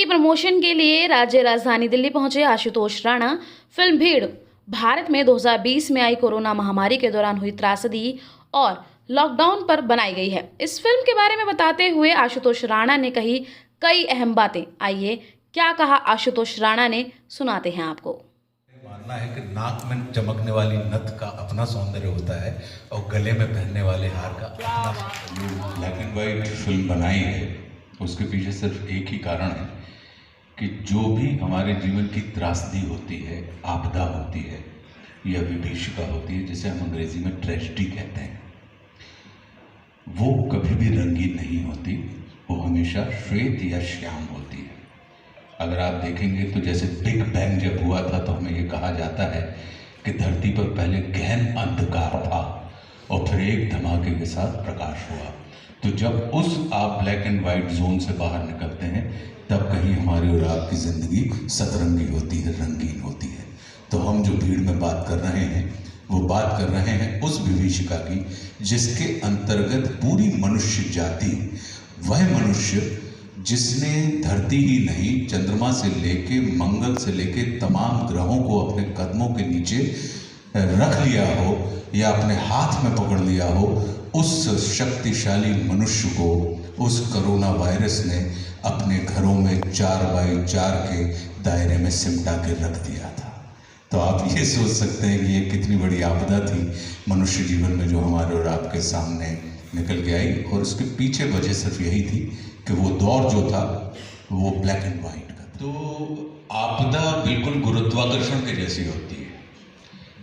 की प्रमोशन के लिए राज्य राजधानी दिल्ली पहुंचे आशुतोष राणा। फिल्म भीड़ भारत में 2020 में आई कोरोना महामारी के दौरान हुई त्रासदी और लॉकडाउन पर बनाई गई है। इस फिल्म के बारे में बताते हुए आशुतोष राणा ने कही कई अहम बातें। आइए क्या कहा आशुतोष राणा ने, सुनाते हैं आपको। मानना है कि नाक में चमकने वाली नथ का अपना सौंदर्य होता है और गले में पहनने वाले हार का अपना सौंदर्य। ब्लैक एंड वाइट फिल्म बनाई है, उसके पीछे सिर्फ एक ही कारण है कि जो भी हमारे जीवन की त्रासदी होती है, आपदा होती है या विभीषिका होती है, जिसे हम अंग्रेजी में ट्रेजेडी कहते हैं, वो कभी भी रंगीन नहीं होती, वो हमेशा श्वेत या श्याम होती है। अगर आप देखेंगे तो जैसे बिग बैंग जब हुआ था तो हमें ये कहा जाता है कि धरती पर पहले गहन अंधकार था और फिर एक धमाके के साथ प्रकाश हुआ। तो जब उस आप ब्लैक एंड वाइट जोन से बाहर निकलते हैं तब कहीं हमारी और आपकी ज़िंदगी सतरंगी होती है, रंगीन होती है। तो हम जो भीड़ में बात कर रहे हैं वो बात कर रहे हैं उस विभीषिका की जिसके अंतर्गत पूरी मनुष्य जाति, वह मनुष्य जिसने धरती ही नहीं चंद्रमा से लेके मंगल से लेके तमाम ग्रहों को अपने कदमों के नीचे रख लिया हो या अपने हाथ में पकड़ लिया हो, उस शक्तिशाली मनुष्य को उस कोरोना वायरस ने अपने घरों में 4x4 के दायरे में सिमटा के रख दिया था। तो आप ये सोच सकते हैं कि ये कितनी बड़ी आपदा थी मनुष्य जीवन में जो हमारे और आपके सामने निकल के आई। और उसके पीछे वजह सिर्फ यही थी कि वो दौर जो था वो ब्लैक एंड वाइट का था। तो आपदा बिल्कुल गुरुत्वाकर्षण के जैसी होती है।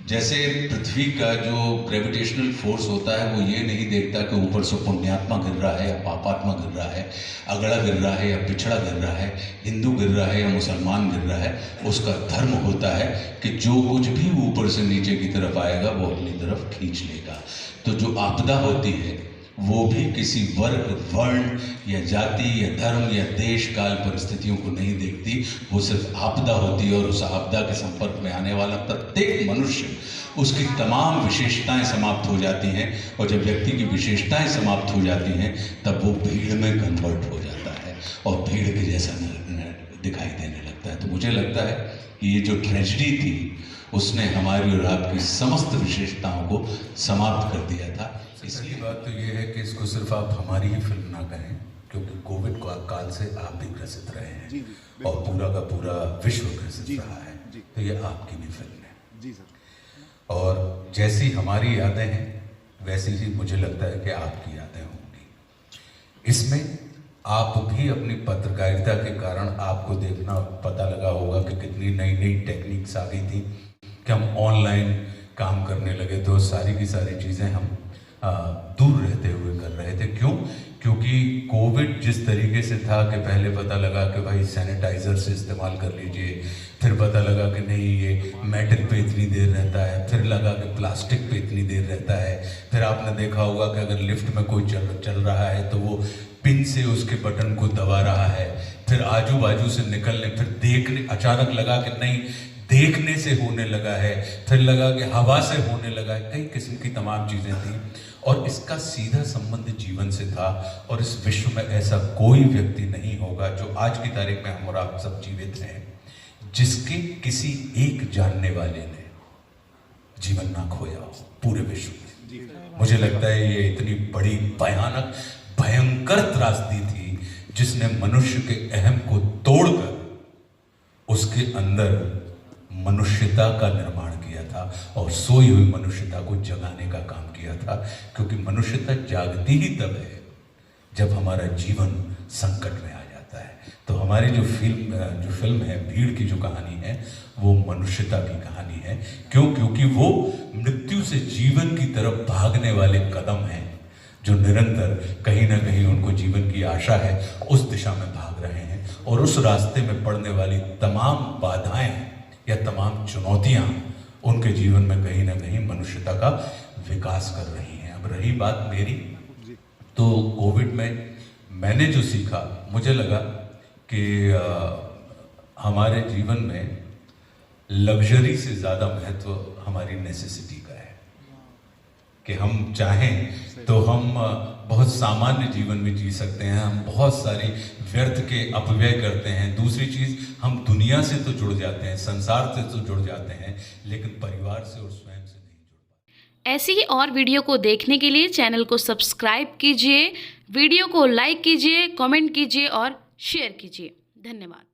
जैसे पृथ्वी का जो ग्रेविटेशनल फोर्स होता है वो ये नहीं देखता कि ऊपर से पुण्यात्मा गिर रहा है या पापात्मा गिर रहा है, अगड़ा गिर रहा है या पिछड़ा गिर रहा है, हिंदू गिर रहा है या मुसलमान गिर रहा है। उसका धर्म होता है कि जो कुछ भी ऊपर से नीचे की तरफ आएगा वो अपनी तरफ खींच लेगा। तो जो आपदा होती है वो भी किसी वर्ग, वर्ण या जाति या धर्म या देश काल परिस्थितियों को नहीं देखती, वो सिर्फ आपदा होती है। और उस आपदा के संपर्क में आने वाला प्रत्येक मनुष्य, उसकी तमाम विशेषताएं समाप्त हो जाती हैं। और जब व्यक्ति की विशेषताएं समाप्त हो जाती हैं तब वो भीड़ में कन्वर्ट हो जाता है और भीड़ के जैसा दिखाई देने लगता है। तो मुझे लगता है कि ये जो ट्रेजेडी थी उसने हमारी और आपकी समस्त विशेषताओं को समाप्त कर दिया था। इसलिए बात तो ये है कि इसको सिर्फ आप हमारी ही फिल्म ना कहें, क्योंकि कोविड काल से आप भी ग्रसित रहे हैं और पूरा का पूरा विश्व ग्रसित रहा है। तो ये आपकी भी फिल्म है जी सर। और जैसी हमारी यादें हैं वैसी ही मुझे लगता है कि आपकी यादें होंगी। इसमें आप भी अपनी पत्रकारिता के कारण आपको देखना पता लगा होगा कि कितनी नई नई टेक्निक्स आ गई थी कि हम ऑनलाइन काम करने लगे। तो सारी की सारी चीज़ें हम दूर रहते हुए कर रहे थे। क्यों? क्योंकि कोविड जिस तरीके से था कि पहले पता लगा कि भाई सैनिटाइज़र से इस्तेमाल कर लीजिए, फिर पता लगा कि नहीं ये मेटल पे इतनी देर रहता है, फिर लगा कि प्लास्टिक पे इतनी देर रहता है, फिर आपने देखा होगा कि अगर लिफ्ट में कोई चल रहा है तो वो पिन से उसके बटन को दबा रहा है, फिर आजू बाजू से निकलने, फिर देखने, अचानक लगा कि नहीं देखने से होने लगा है, फिर लगा कि हवा से होने लगा है, कई किस्म की तमाम चीज़ें थी। और इसका सीधा संबंध जीवन से था। और इस विश्व में ऐसा कोई व्यक्ति नहीं होगा जो आज की तारीख में हम और आप सब जीवित हैं जिसके किसी एक जानने वाले ने जीवन ना खोया हो पूरे विश्व में। मुझे लगता है ये इतनी बड़ी भयानक भयंकर त्रासदी थी जिसने मनुष्य के अहम को तोड़कर उसके अंदर मनुष्यता का निर्माण किया था और सोई हुई मनुष्यता को जगाने का काम किया था। क्योंकि मनुष्यता जागती ही तब है जब हमारा जीवन संकट में आ जाता है। तो हमारी जो फिल्म है भीड़ की जो कहानी है वो मनुष्यता की कहानी है। क्यों? क्योंकि वो मृत्यु से जीवन की तरफ भागने वाले कदम हैं जो निरंतर कहीं ना कहीं उनको जीवन की आशा है उस दिशा में भाग रहे हैं। और उस रास्ते में पड़ने वाली तमाम बाधाएं या तमाम चुनौतियां उनके जीवन में कहीं ना कहीं मनुष्यता का विकास कर रही हैं। अब रही बात मेरी, तो कोविड में मैंने जो सीखा, मुझे लगा कि हमारे जीवन में लग्जरी से ज़्यादा महत्व हमारी नेसेसिटी का है। कि हम चाहें तो हम बहुत सामान्य जीवन में जी सकते हैं। हम बहुत सारी व्यर्थ के अपव्यय करते हैं। दूसरी चीज़, हम दुनिया से तो जुड़ जाते हैं, संसार से तो जुड़ जाते हैं, लेकिन परिवार से और स्वयं से नहीं जुड़ पाते। ऐसी ही और वीडियो को देखने के लिए चैनल को सब्सक्राइब कीजिए, वीडियो को लाइक कीजिए, कमेंट कीजिए और शेयर कीजिए। धन्यवाद।